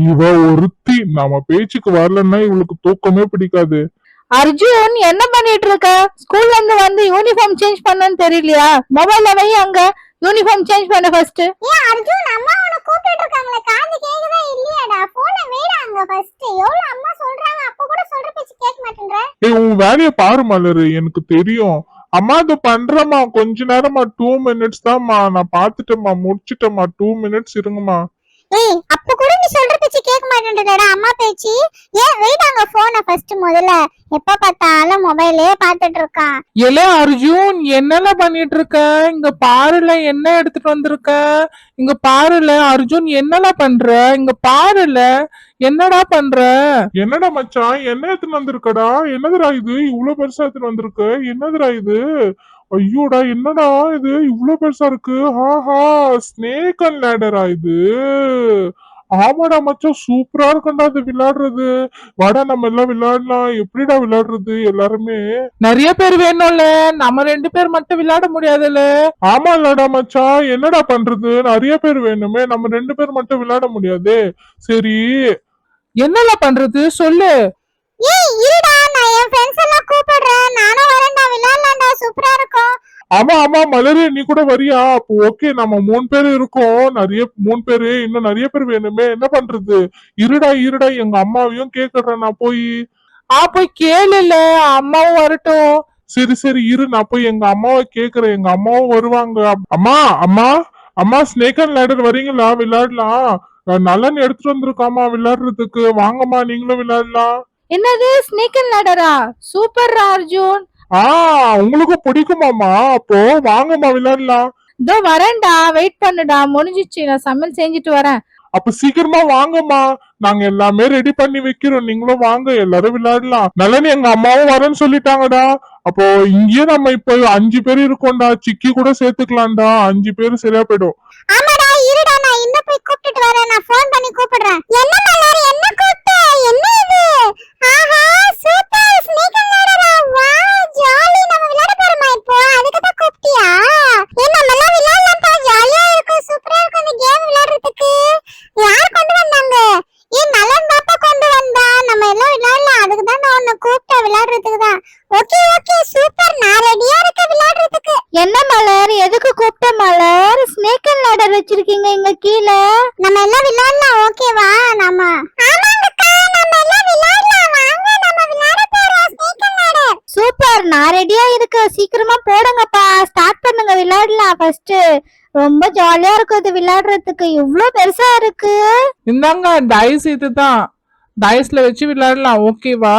இவ ஒருத்தி நம்ம பேச்சுக்கு வரலன்னா இவளுக்கு தூக்கமே பிடிக்காது. அர்ஜுன் என்ன பண்ணிட்டு இருக்க? ஸ்கூல்ல இருந்து வந்து யூனிஃபார்ம் சேஞ்ச் பண்ணன்னு தெரியலையா? மொபைல்ல வை, அங்க யூனிஃபார்ம் சேஞ்ச் பண்ணு ஃபர்ஸ்ட். ஏன் அர்ஜுன், அம்மா உன்னை கூப்பிட்டு இருக்காங்களே, காது கேக்குதா இல்லையாடா? போனை வைடாங்க ஃபர்ஸ்ட். எவ்வளவு அம்மா சொல்றாங்க, அப்ப கூட சொல்ற பேச்சு கேட்க மாட்டேன்ற. உன் வேலைய பாரு மலரு, எனக்கு தெரியும். அம்மா இது பண்றேம்மா, கொஞ்ச நேரமா 2 minutes தான்மா, நான் பாத்துட்டேம்மா, முடிச்சிட்டேம்மா, 2 minutes இருங்கம்மா. ஏய், அப்ப கூட நீ சொல்ற பேச்சு கேட்க மாட்டேன்றடா அம்மா பேச்சு. ஏன் வைடாங்க போனை ஃபர்ஸ்ட். முதல்ல எப்ப பார்த்தாலும் மொபைலே பாத்துட்டு இருக்கான். எலே அர்ஜுன், என்னெல்லாம் பண்ணிட்டு இருக்க? இங்க பாருல, என்ன எடுத்துட்டு வந்திருக்க? இங்க பாருல அர்ஜுன், என்னெல்லாம் பண்ற? இங்க பாருல, என்னடா பண்ற? என்னடா மச்சான், என்ன எடுத்துட்டு வந்திருக்கடா? என்னதுடா இது இவ்வளவு பெருசா எடுத்துட்டு வந்திருக்கு? என்னதுடா இது? ஐயோடா, என்னடா இது இவ்வளவு பெருசா இருக்கு? ஹாஹா, ஸ்னேக் அண்ட் லேடரா இது? ஆமாடா மச்சான், சூப்பரா இருக்கும்டா அது விளையாடுறது. வாடா நம்ம எல்லாம் விளையாடலாம். எப்படிடா விளையாடுறது எல்லாருமே? நிறைய பேர் வேணும்ல, நம்ம 2 பேர் மட்டும் விளையாட முடியாதுல்ல. ஆமா இல்லடா மச்சான், என்னடா பண்றது? நிறைய பேர் வேணுமே, நம்ம 2 பேர் மட்டும் விளையாட முடியாது. சரி, என்னெல்லாம் பண்றது சொல்லு. ஏய் இருடா, நான் என் ஃப்ரெண்ட்ஸ் எல்லாம் கூப்பிடுறேன். நானும் வரேன்டா, விளையாடலாம்டா, சூப்பரா இருக்கும். ஆமா ஆமா மலரு, நீ கூட வரியா? அப்போ ஓகே, நம்ம 3 பேர் இருக்கோம். 3 பேரு, இன்னும் நிறைய பேர் வேணுமே, என்ன பண்றது? இருடா இருடா, எங்க அம்மாவையும் கேக்குறேன் நான் போய். போய் கேளுல, அம்மாவும் வரட்டும். சரி சரி இரு, நான் போய் எங்க அம்மாவை கேக்குறேன். எங்க அம்மாவும் வருவாங்க. அம்மா அம்மா அம்மா, ஸ்னேக் அண்ட் லேடர் வரீங்களா? விளையாடலாம். நல்லன்னு எடுத்துட்டு வந்திருக்காமா விளையாடுறதுக்கு. வாங்கம்மா, நீங்களும் விளையாடலாம். என்னது ஸ்னேக் அண்ட் லேடரா? சூப்பர் அர்ஜுன். உங்களுக்கும் பிடிக்குமாமா? அப்போ வாங்கம்மா விளையாடலாம். இதோ வரேன்டா, வெயிட் பண்ணுடா, முடிஞ்சிச்சு, நான் சமையல் செஞ்சுட்டு வரேன். அப்ப சீக்கிரமா வாங்கம்மா, நாங்க எல்லாமே ரெடி பண்ணி வைக்கிறோம். நீங்களும் வாங்க, எல்லாரும் விளையாடலாம். நல்லன்னு எங்க அம்மாவும் வரேன்னு சொல்லிட்டாங்கடா. அப்போ இங்கேயே நம்ம இப்போ 5 பேர் இருக்கோம்டா. சிக்கி கூட சேர்த்துக்கலாம்டா. 5 பேர் சரியா போயிடும். ஆமாடா, இருடா, நான் இன்னும் போய் கூப்பிட்டுட்டு வரேன். நான் ஃபோன் பண்ணி கூப்பிடுறேன். என்ன மலர், என்ன கூப்பிட்ட? என்ன இது? ஆஹா, சூப்பர் ஸ்னேக் அண்ட் லேடரா. Wow, jolly. நம்ம விளையாட போறோமா இப்போ? அதுக்கு தான் கூப்பிட்டியா? நம்ம எல்லாம் விளையாடலாம்ப்பா, ஜாலியா இருக்கும், சூப்பரா இருக்கும் இந்த கேம் விளையாடுறதுக்கு. யார் கொண்டு வந்தாங்க? நலன் பாப்பா கொண்டு வந்தா. நம்ம எல்லாம் விளையாடலாம், அதுக்கு தான் நான் உன்னை கூப்பிட்டேன், விளையாடுறதுக்கு தான். ஓகே ஓகே, சூப்பர், நான் ரெடியா இருக்கேன் விளையாடுறதுக்கு. என்ன மலர், எதுக்கு கூப்பிட்ட மலர்? ஸ்னேக் அண்ட் லேடர் வச்சிருக்கீங்க இங்க கீழே. நம்ம எல்லாம் விளையாடலாம், ஓகேவா? நம்ம ஆமாங்கக்கா, நம்ம எல்லாம் விளையாடலாம். வாங்க, நம்ம விளையாட போறோம் ஸ்னேக் அண்ட் லேடர். சூப்பர், நான் ரெடியா இருக்கு. சீக்கிரமா போடுங்கப்பா, ஸ்டார்ட் பண்ணுங்க, விளையாடலாம் ஃபர்ஸ்ட். ரொம்ப ஜாலியா இருக்கும் இது விளையாடுறதுக்கு. இவ்வளவு பெருசா இருக்கு. இந்தாங்க டைஸ், இதுதான் டைஸ்ல வச்சு விளையாடலாம், ஓகேவா?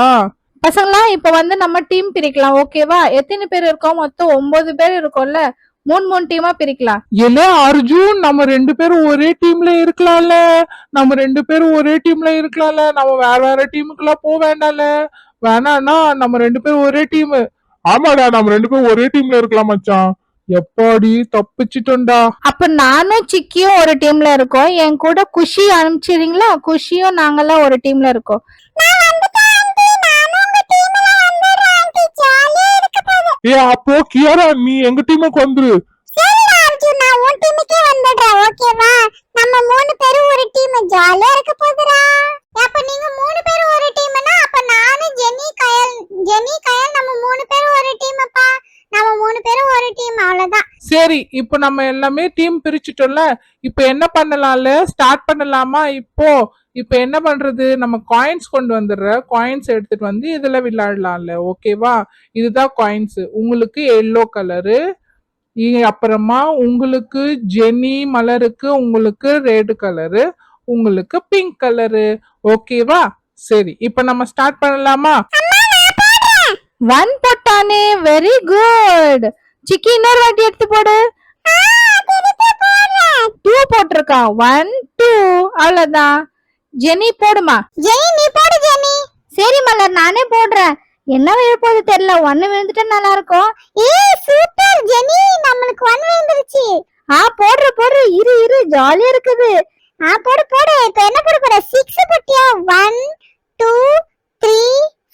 பசங்களா, இப்ப வந்து நம்ம டீம் பிரிக்கலாம், ஓகேவா? எத்தனை பேர் இருக்கோம்? மொத்தம் 9 பேர் இருக்கோம்ல. 3 டீமா பிரிக்கலாம். இல்ல அர்ஜுன், நம்ம 2 பேரும் ஒரே டீம்ல இருக்கலாம்ல. நம்ம 2 பேரும் ஒரே டீம்ல இருக்கலாம்ல. நம்ம வேற வேற டீமுக்குலாம் போக வேண்டாம்ல. வேணாம்னா நம்ம 2 பேரும் ஒரே டீம். ஆமாடா, நம்ம 2 பேரும் ஒரே டீம்ல இருக்கலாம் மச்சான். எப்பாடி தப்பிச்சிட்டோம்டா. அப்ப நானும் சிக்கியும் ஒரு டீம்ல இருக்கோம். என் கூட குஷி அனுப்பிச்சிடுறீங்களா? குஷியும் நாங்கெல்லாம் ஒரு டீம்ல இருக்கோம். அப்போ கியாரா, நீ எங்க டீமுக்கு வந்துரு. சரிடா அர்ஜுன், நான் உன் டீமுக்கே வந்துடுறேன், ஓகேவா? நம்ம 3 பேரும் ஒரு டீம், ஜாலியா இருக்க போகுதுடா. அப்ப நீங்க 3 பேரும் ஒரு டீம்னா, அப்ப நானு ஜெனி கயல் நம்ம 3 பேரும் ஒரு டீம்ப்பா. நம்ம 3 பேரும் ஒரு டீம், அவ்வளவுதான். சரி, இப்போ நம்ம எல்லாமே டீம் பிரிச்சுட்டோம்ல. இப்போ என்ன பண்ணலாம்ல, ஸ்டார்ட் பண்ணலாமா? இப்போ என்ன பண்றது, நம்ம காயின்ஸ் கொண்டு வந்துடுற. காயின்ஸ் எடுத்துட்டு வந்து இதுல விளையாடலாம்ல, ஓகேவா? இதுதான் காயின்ஸ். உங்களுக்கு எல்லோ கலரு, அப்புறமா உங்களுக்கு ஜெனி மலருக்கு உங்களுக்கு ரெட் கலரு, உங்களுக்கு பிங்க் கலரு, ஓகேவா? சரி, இப்போ நம்ம ஸ்டார்ட் பண்ணலாமா? 1 போட்டானே, வெரி குட். சிக்கி, இன்னொரு வாட்டி எடுத்து போடு. 2 போட்டிருக்கான். 1 2, அவ்வளவுதான். ஜெனி போடுமா. ஜெனி, நீ போடு ஜெனி. சரி மலர், நானே போடுறேன். என்ன விழுப்போது தெரியல. 1 விழுந்துட்டா நல்லா இருக்கும். சூப்பர் ஜெனி, நம்மளுக்கு 1 விழுந்துருச்சு. போடுற இரு ஜாலியா இருக்குது. போடு. இப்ப என்ன போட போற? 6 போட்டியா? 1 2 3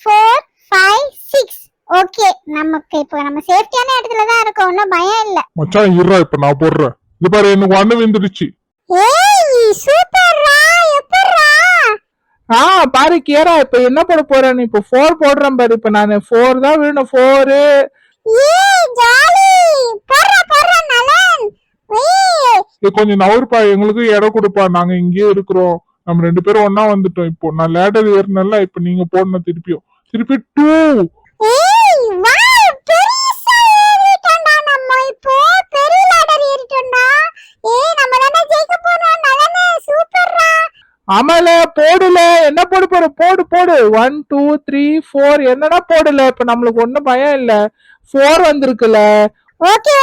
4 5 6. ஓகே, நமக்கு இப்போ நம்ம சேஃப்டியான இடத்துல தான் இருக்கோம், ஒன்னும் பயம் இல்ல. மச்சான் இருடா, இப்ப நான் போடுறேன். இது பாரு, எனக்கு 1 விழுந்துருச்சு. ஏய் சூப்பர்ரா, எப்பர்ரா? பாரு கியரா, இப்ப என்ன போட போறேன்? இப்ப 4 போடுறேன் பாரு. இப்ப நான் 4 தான் வேணும். 4. ஏய் ஜாலி போடுற நலன். ஏய் கொஞ்சம் நவருப்பா, எங்களுக்கு இடம் கொடுப்பா, நாங்க இங்கேயே இருக்கிறோம். நம்ம 2 பேரும் ஒண்ணா வந்துட்டோம். இப்போ நான் லேடர் ஏறினல, இப்ப நீங்க போடணும் திருப்பி 2. ஏய் வாவ் பெருசா ஏறிட்டோம்டா. நம்ம இப்போ பெரிய ladder ஏறிட்டோம்டா. ஏய் நம்ம தான ஜெயிக்க போறோம். நலனே சூப்பர்ரா. ஆமால போடல. என்ன போட போற? போடு 1 2 3 4. என்னடா போடல? இப்ப நம்மளுக்கு ஒண்ணும் பயம் இல்ல. 4 வந்திருக்குல. ஓகே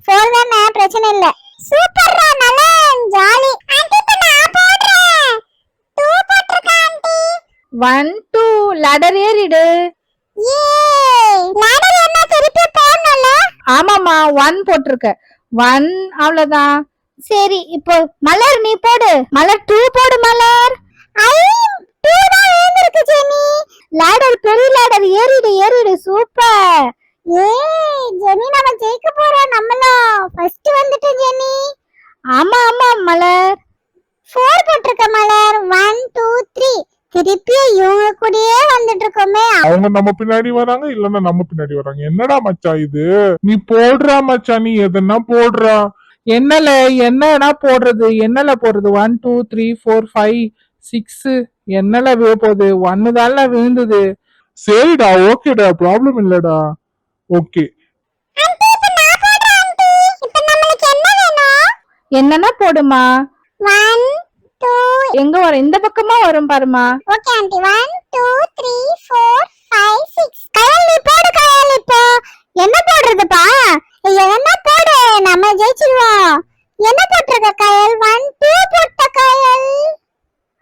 4 தானே, பிரச்சனை இல்ல. சூப்பர்ரா நலன், ஜாலி. ஆன்ட்டி இப்ப நான் போடுறேன். 2 போட்டுருக்கேன் ஆன்ட்டி. 1 2 ladder ஏறிடு. ஏய் ladder என்ன திருப்பி போடணும்ல? ஆமாமா 1 போட்டிருக்க. 1 அவ்வளவுதான். சரி இப்போ மலர் நீ போடு. மலர் 2 போடு மலர். ஐ 2 தான் விழுந்திருக்கு ஜெனி. ladder பெரிய ladder ஏறிடு சூப்பர். ஏய் ஜெனி நம்ம ஜெயிக்க போறோம். நம்மளும் ஃபர்ஸ்ட் வந்துட்டு ஜெனி. ஆமா மலர். 4 போட்டுருக்க மலர். 1 2 3 திருப்பி இவங்க கூடயே வந்துட்டு இருக்கோமே. அவங்க நம்ம பின்னாடி வராங்க, இல்லன்னா நம்ம பின்னாடி வராங்க. என்னடா மச்சான் இது? நீ போடுறா மச்சான், நீ எதனா போடுறா. என்னடா போடுறது? 1 2 3 4 5 6 என்னல விழ போகுது? 1 தான்ல விழுந்தது. சரிடா, ஓகேடா, ப்ராப்ளம் இல்லடா. ஓகே ஆன்ட்டி இப்ப நான் போடுறேன் ஆன்ட்டி. இப்ப நம்மளுக்கு என்ன வேணும்? என்னன்னா போடுமா. 1 2 எங்க வரும்? இந்த பக்கமா வரும் பாருமா. Okay aunty. 1 2 3 4 5 6. கயல் நீ போடு கயல். இப்போ என்ன போடுறதுப்பா? என்ன போடு, நம்ம ஜெயிச்சிடுவோம். என்ன போட்டிருக்க கயல்? 1 2 போட்ட கயல்.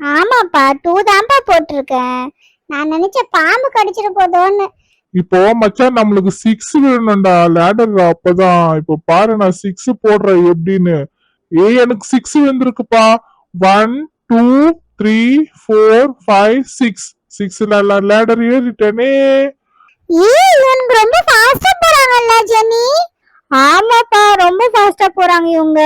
ஆமாப்பா 2 தான்ப்பா போட்டிருக்கேன். நான் நினைச்ச பாம்பு கடிச்சிட போதோன்னு. இப்போ மச்சான் நம்மளுக்கு 6 வேணும்டா லேடர். அப்பதான் இப்போ பாரு நான் 6 போடுறேன் எப்படின்னு. எனக்கு 6 வந்திருக்குப்பா. 1 2 3 4 5 6. 6ல லேடர் ஏறிட்டேனே. ஏய் இவங்க ரொம்ப ஃபாஸ்டா போறாங்கல்ல ஜெனி. ஆமாப்பா ரொம்ப ஃபாஸ்டா போறாங்க இவங்க.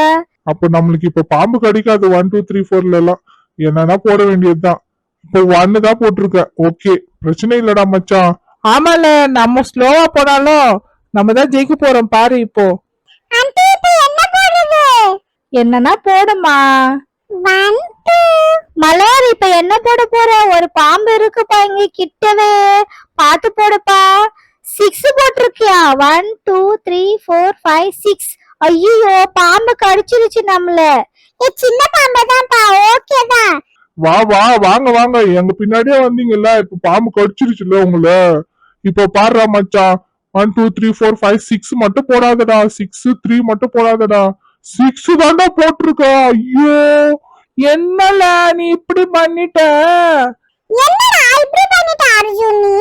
அப்ப நம்மளுக்கு இப்ப பாம்பு கடிக்காது 1 2 3 4ல எல்லாம். என்னன்னா போட வேண்டியதுதான். இப்போ 1 தான் போட்டிருக்க. ஓகே பிரச்சனை இல்லடா மச்சான். ஆமால, நம்ம ஸ்லோவா போனாலும் நம்ம தான் ஜெயிக்க போறோம் பாரு இப்போ. ஆன்ட்டி இப்போ என்ன போடுறது? என்னன்னா போடுமா. 1 2 மலர் இப்ப என்ன போட போற? ஒரு பாம்பு இருக்குப்பா இங்க கிட்டவே. பாத்து போடுப்பா. 6 போட்டிருக்கியா? 1 2 3 4 5 6. ஐயோ பாம்பு கடிச்சிருச்சு நம்மள. சின்ன பாம்பு தான்ப்பா. ஓகே தான். வாங்க எங்க பின்னாடியே வந்தீங்கல்ல. இப்ப பாம்பு கடிச்சிருச்சுல உங்களை. இப்போ பாடுறா மச்சான். 1 2 3 4 5 6 மட்டும் போடாதடா. 6 3 மட்டும் போடாதடா. 6 தாண்டா போட்டிருக்க. ஐயோ என்னல நீ இப்படி பண்ணிட்ட? என்னடா இப்படி பண்ணிட்ட அர்ஜுன் நீ?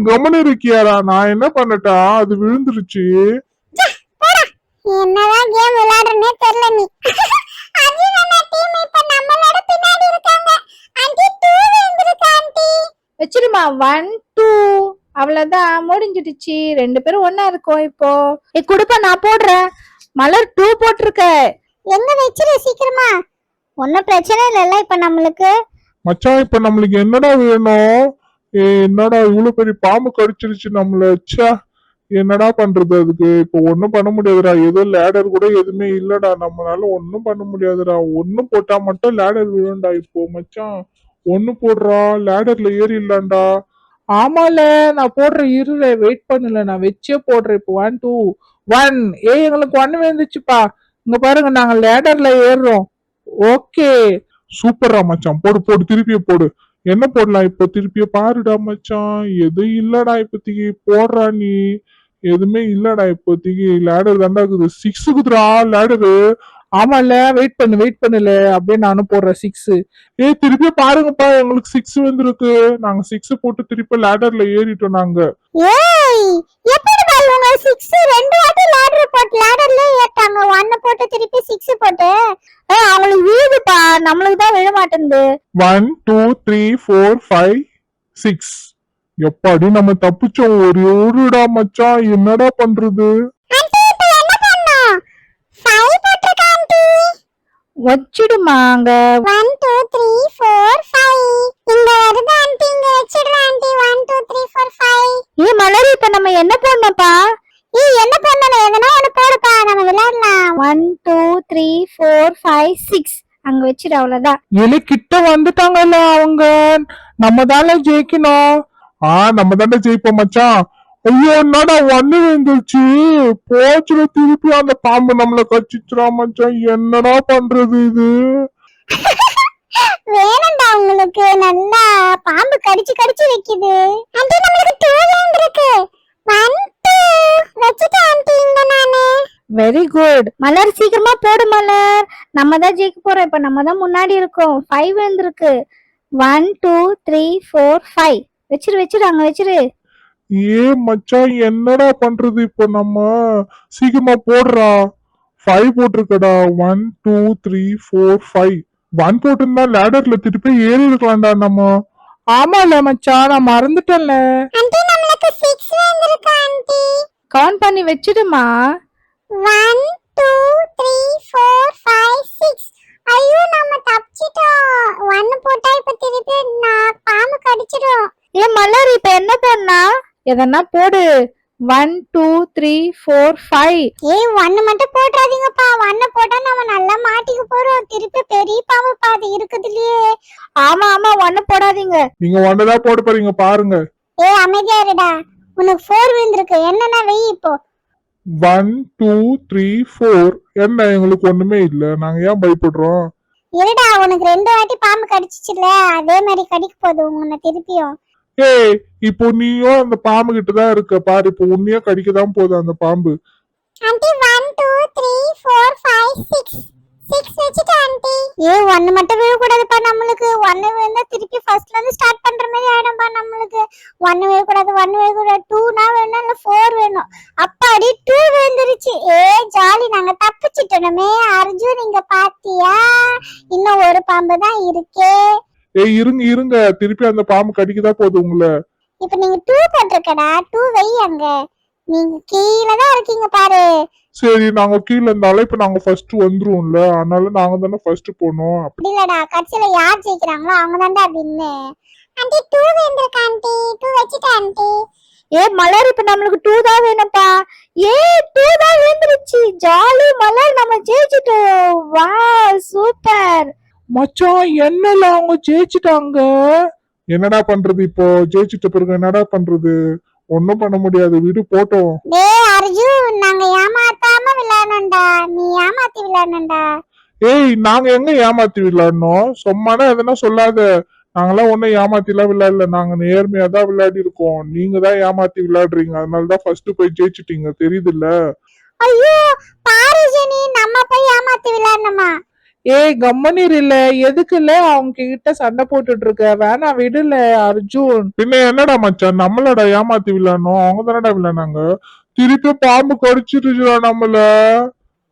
கவனம் இருக்கியாரா? நான் என்ன பண்ணட்டா? அது விழுந்துருச்சு. போடா. என்னதான் கேம் விளையாடுறனே தெரியல நீ. அர்ஜுன் அண்ணா டீம் இப்ப நம்மளோட பின்னாடி இருக்காங்க. ஆன்ட்டி 2 விழுந்திருக்கு ஆன்ட்டி. வச்சிருமா. 1 2 அவ்வளவுதான் முடிஞ்சிடுச்சு. 2 பேரும் ஒண்ணா இருக்கோம் இப்போ. குடுப்பா நான் போடுறேன். மலர் 2 போட்டிருக்க. எங்க வெச்சிரு சீக்கிரமா. ஒன்னும் பிரச்சனை இல்லல்ல இப்ப நம்மளுக்கு. மச்சான் இப்ப நம்மளுக்கு என்னடா வேணும்? என்னடா இவ்வளவு பெரிய பாம்பு கடிச்சிருச்சு நம்மள. ச்சே என்னடா பண்றது அதுக்கு? இப்ப ஒண்ணும் பண்ண முடியாதுடா. ஏதோ லேடர் கூட எதுவுமே இல்லடா. நம்மளால ஒண்ணும் பண்ண முடியாதுடா. 1 போட்டா மட்டும் லேடர் விழுண்டா. இப்போ மச்சான் 1 போடுறா. லேடர்ல ஏறி இல்லாண்டா. ஆமால, நான் போடுறேன். இருல வெயிட் பண்ணல, நான் வச்சே போடுறேன். இப்போ 1 2 1. எங்களுக்கு 1 வந்துச்சுப்பா. இங்க பாருங்க, நாங்க லேடர்ல ஏறுறோம். ஓகே சூப்பரா மச்சான். போடு திருப்பிய போடு. என்ன போடலாம் இப்போ? திருப்பிய பாருடா மச்சான். எதுவும் இல்லடா இப்போதைக்கு. போடுறா நீ. எதுவுமே இல்லடா இப்போதைக்கு. லேடர் தாண்டா இருக்குது. 6க்குதுடா லேடரு. ஆமால, வெயிட் பண்ணல. அப்படியே நானும் போடுறேன் 6. திருப்பி பாருங்கப்பா, எங்களுக்கு 6 வந்திருக்கு. நாங்க 6 போட்டு திருப்பி லேடர்ல ஏறிட்டோம் நாங்க. ஏய் எப்படி பாருங்க 6 ரெண்டு வாட்டி லேடர் போட்டு லேடர்ல ஏத்தாங்க. 1 போட்டு திருப்பி 6 போட்டு. அவங்களுக்கு வீடுப்பா, நம்மளுக்கு தான் விழ மாட்டேங்குது. 1 2 3 4 5 6. எப்பாடி நம்ம தப்பிச்சோம். ஒருடா மச்சான். என்னடா பண்றது? ஆன்ட்டி இப்போ என்ன பண்ணோம்? 5 போட்டுருக்க ஆன்ட்டி. வச்சிடுமாங்க. 1 2 3 4 5 இங்க வருது ஆண்டி, இங்க வச்சிடுறேன் ஆண்டி. 1 2 3 4 5. மலர் இப்ப நம்ம என்ன போடணும்ப்பா? என்ன பண்ணணும், எதனா ஒண்ணு போடுப்பா, நம்ம விளையாடலாம். 1 2 3 4 5 6 அங்க வச்சிடு, அவ்வளவுதான். எலி கிட்ட வந்துட்டாங்கல்ல அவங்க, நம்ம தானே ஜெயிக்கணும். நம்ம தானே ஜெயிப்போம் மச்சான். ஐயோ என்னடா ஒண்ணு வந்துருச்சு, போச்சுல திருப்பி அந்த பாம்பு நம்மள கச்சிச்சுரா மச்சான், என்னடா பண்றது இது? வேணும்டா உங்களுக்கு, நல்லா பாம்பு கடிச்சு கடிச்சு வைக்குது. ஆண்டி நம்மளுக்கு 2 லேண்ட் இருக்கு. 1 2 வச்சிட்டேன் ஆண்டி இங்க நானு. வெரி குட் மலர், சீக்கிரமா போடு மலர். நம்ம தான் ஜெயிக்க போறோம், இப்ப நம்ம தான் முன்னாடி இருக்கோம். 5 வந்திருக்கு. 1 2 3 4 5 வச்சிரு அங்க வச்சிரு. மச்சான் என்னடா பண்றது இப்போ நம்ம? சீக்கிரமா போடுறா. 5 போட்டிருக்கடா. 1 2 3 4 5 1 போட்டிருந்தா லேடர்ல திருப்பி ஏறி இருக்கலாம்டா நம்ம. ஆமால மச்சான், நான் மறந்துட்டேன்ல. ஆண்டி நம்மளுக்கு 6 வந்திருக்கு ஆண்டி. கவுண்ட் பண்ணி வச்சிடுமா. 1 2 3 4 5 6. ஐயோ நம்ம தப்பிச்சிட்டோம். 1 போட்டா இப்ப திருப்பி நான் பாம்பு கடிச்சிடும். மலர் இப்ப என்ன பண்ணா? எதனா போடு. 1 2 3 4 5. 1 மட்டும் போட்றாதீங்கப்பா. 1 போட்டா நம்ம நல்லா மாட்டிக்க போறோம். திருப்பி பெரிய பாம்பு பாதி இருக்குதுலயே. ஆமா 1 போடாதீங்க. நீங்க ஒன்னதான் போட போறீங்க பாருங்க. அமைதியா இருடா. உனக்கு 4 விழுந்திருக்கு. என்னன்னா வெய் இப்போ. 1 2 3 4 என்ன எங்களுக்கு ஒண்ணுமே இல்ல, நாங்க ஏன் பயப்படுறோம்? இருடா, உனக்கு 2 வாட்டி பாம்பு கடிச்சிச்சுல, அதே மாதிரி கடிக்க போகுது உன்னை திருப்பியும். இப்போ நீயும் அந்த பாம்பு கிட்டதான் இருக்க பாரு, இப்போ உன்னையே கடிக்கதான் போகுது அந்த பாம்பு. ஆண்டி 1 2 3 4 5 6 6 வச்சிட்டேன் ஆண்டி. 1 மட்டும் விழக்கூடாதுப்பா நம்மளுக்கு. 1 விழுந்தா திருப்பி ஃபர்ஸ்ட்ல இருந்து ஸ்டார்ட் பண்ற மாதிரி ஆயிடும்பா நம்மளுக்கு. 1 விழக்கூடாது, 1 விழக்கூடாது. 2 வேணும், இல்ல 4 வேணும். அப்பாடி 2 விழுந்துருச்சு. ஜாலி, நாங்க தப்பிச்சிட்டோமே. அர்ஜுன் இங்க பாத்தியா, இன்னும் ஒரு பாம்பு தான் இருக்கே. இருங்க திருப்பி அந்த பாம்பு கடிக்கதான் போகுது உங்களை. இப்ப நீங்க 2 போட்டிருக்கடா. 2 வை அங்க. நீங்க கீழதான் இருக்கீங்க பாரு. சரி நாங்க கீழ இருந்தாலும் இப்ப நாங்க ஃபர்ஸ்ட் வந்துருவோம்ல, அதனால நாங்க தானே ஃபர்ஸ்ட் போனோம். அப்படி இல்லடா, கடைசியில யார் ஜெயிக்கிறாங்களோ அவங்க தான்டா வின்னு. Aunty 2 வேண்டிருக்கு aunty. 2 வச்சிட்டேன் ஆண்டி. மலர் இப்ப நம்மளுக்கு 2 தான் வேணும்ப்பா. 2 தான் விழுந்துருச்சு. ஜாலி மலர், நம்ம ஜெயிச்சிட்டோம். வா சூப்பர். மச்சான் என்னல அவங்க ஜெயிச்சிட்டாங்க. என்னடா பண்றது இப்போ? ஜெயிச்சிட்ட பிறகு என்னடா பண்றது? ஒன்னும் பண்ண முடியாது, விடு போட்டோம். டேய் அர்ஜுன், நாங்க ஏமாத்தாம விளையாடணும்டா. நீ ஏமாத்தி விளையாடணும்டா. நாங்க எங்க ஏமாத்தி விளையாடணும்? சும்மானா எதனா சொல்லாத. நாங்கெல்லாம் ஒன்னும் ஏமாத்தி எல்லாம் விளையாடல, நாங்க நேர்மையா தான் விளையாடி இருக்கோம். நீங்க தான் ஏமாத்தி விளையாடுறீங்க, அதனாலதான் ஃபர்ஸ்ட் போய் ஜெயிச்சிட்டீங்க, தெரியுது இல்ல? ஐயோ பாரு ஜெனி, நம்ம போய் ஏமாத்தி விளையாடணுமா? கம்மனீர் இல்ல, எதுக்கு இல்ல அவங்க கிட்ட சண்டை போட்டுட்டு இருக்க? வேணா விடுல அர்ஜுன். பின்ன என்னடா மச்சான், நம்மளடா ஏமாத்தி விளையாடணும், அவங்க தானடா விளையாடுனாங்க. திருப்பி பாம்பு கடிச்சிருச்சுடா நம்மள.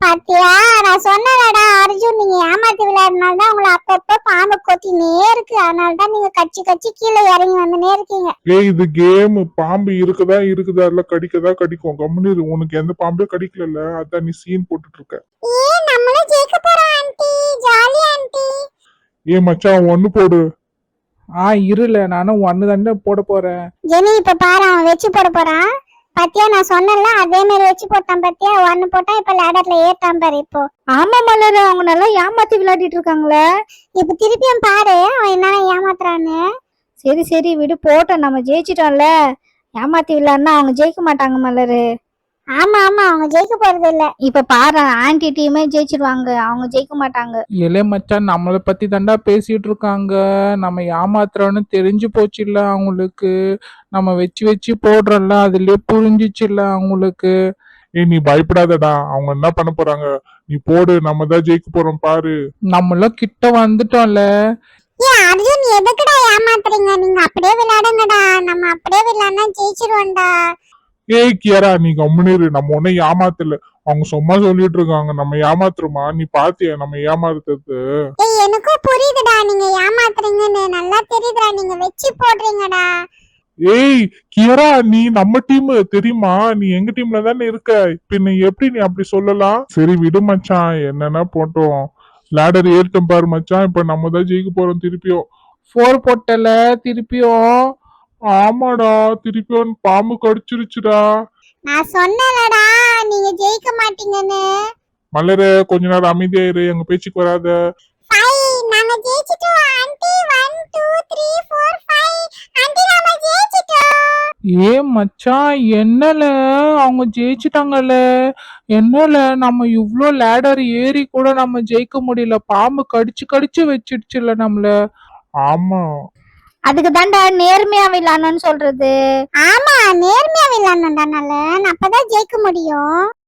பாத்தியா, நான் சொன்னேன்டா அர்ஜுன், நீங்க ஏமாத்தி விளையாடுனால தான் உங்களை அப்பப்ப பாம்பு கொத்தினே இருக்கு. அதனால தான் நீங்க கச்சி கீழே இறங்கி வந்துனே இருக்கீங்க. இது கேம், பாம்பு இருக்குதா இல்ல கடிக்கதா கடிக்கும். கம்முனு உனக்கு எந்த பாம்பே கடிக்கல, அதான் நீ சீன் போட்டுட்டு இருக்க. நம்மளும் ஜெயிக்க போறோம் ஆண்டி. Jolly aunty. மச்சான் 1 போடு. இருல, நானும் 1 தானே போட போறேன். ஜெனி இப்ப பாரு, அவன் வச்சு போட போறான். பாத்தியா, நான் சொன்னேன்ல அதே மாதிரி வச்சு போட்டான். பாத்தியா, 1 போட்டா இப்ப லேடர்ல ஏத்தான் பாரு. இப்போ ஆமா மலர், அவங்க நல்லா ஏமாத்தி விளையாடிட்டு இருக்காங்களே. இப்ப திருப்பியும் பாரு அவன் என்ன ஏமாத்துறான்னு. சரி விடு போட்டோம், நம்ம ஜெயிச்சிட்டோம்ல. ஏமாத்தி விளையாடுனா அவங்க ஜெயிக்க மாட்டாங்க மலரு. ஆமா அவங்க ஜெயிக்க போறது இல்ல. இப்ப பாரு, ஆன்டி டீமே ஜெயிச்சிருவாங்க, அவங்க ஜெயிக்க மாட்டாங்க. மச்சான், நம்மள பத்தி தாண்டா பேசிட்டு இருக்காங்க. நம்ம ஏமாத்துறோன்னு தெரிஞ்சு போச்சு இல்ல அவங்களுக்கு. நம்ம வச்சு போடுறோம்ல, அதுலயே புரிஞ்சிச்சு இல்ல அவங்களுக்கு. நீ பயப்படாதடா, அவங்க என்ன பண்ண போறாங்க, நீ போடு, நம்ம தான் ஜெயிக்க போறோம் பாரு. நம்மளும் கிட்ட வந்துட்டோம்ல. அர்ஜுன் எதுக்குடா ஏமாத்துறீங்க? நீங்க அப்படியே விளையாடுங்கடா, நம்ம அப்படியே விளையாடுனா ஜெயிச்சிருவோம்டா. கியாரா, நீ கம்முனிரு, நம்ம ஒன்னும் ஏமாத்தல. அவங்க சும்மா சொல்லிட்டு இருக்காங்க, நம்ம ஏமாத்துறோமா? நீ பாத்தியா நம்ம ஏமாத்துறது? எனக்கும் புரியுதுடா, நீங்க ஏமாத்துறீங்கன்னு நல்லா தெரியுதுடா. நீங்க வச்சு போடுறீங்கடா. கியாரா, நீ நம்ம டீம் தெரியுமா? நீ எங்க டீம்ல தானே இருக்க, பின்ன எப்படி நீ அப்படி சொல்லலாம்? சரி விடு மச்சான், என்னன்னா போட்டோம். லேடர் ஏறிட்டோம் பாரு மச்சான், இப்ப நம்ம தான் ஜெயிக்க போறோம் திருப்பியும். 4 போட்டல திருப்பியும். ஆமாடா, திருப்பியும் பாம்பு கடிச்சிருச்சுடா. நான் சொன்னேன்லடா நீங்க ஜெயிக்க மாட்டீங்கன்னு. மலரு கொஞ்ச நேரம் அமைதியாயிரு, எங்க பேச்சுக்கு வராத. 5 நாங்க ஜெயிச்சிட்டோம் ஆண்டி. 1 2 3 4 5 ஆண்டி நாம ஜெயிச்சிட்டோம். ஏ மச்சான், என்னல அவங்க ஜெயிச்சிட்டாங்கல்ல? என்னல நம்ம இவ்ளோ லேடர் ஏறி கூட நம்ம ஜெயிக்க முடியல, பாம்பு கடிச்சு கடிச்சு வச்சிடுச்சுல நம்மள. ஆமா, அதுக்கு தான்டா நேர்மையா விளையாடணும்னு சொல்றது. ஆமா நேர்மையா விளையாடணும்டா, நல்ல அப்பதான் ஜெயிக்க முடியும்.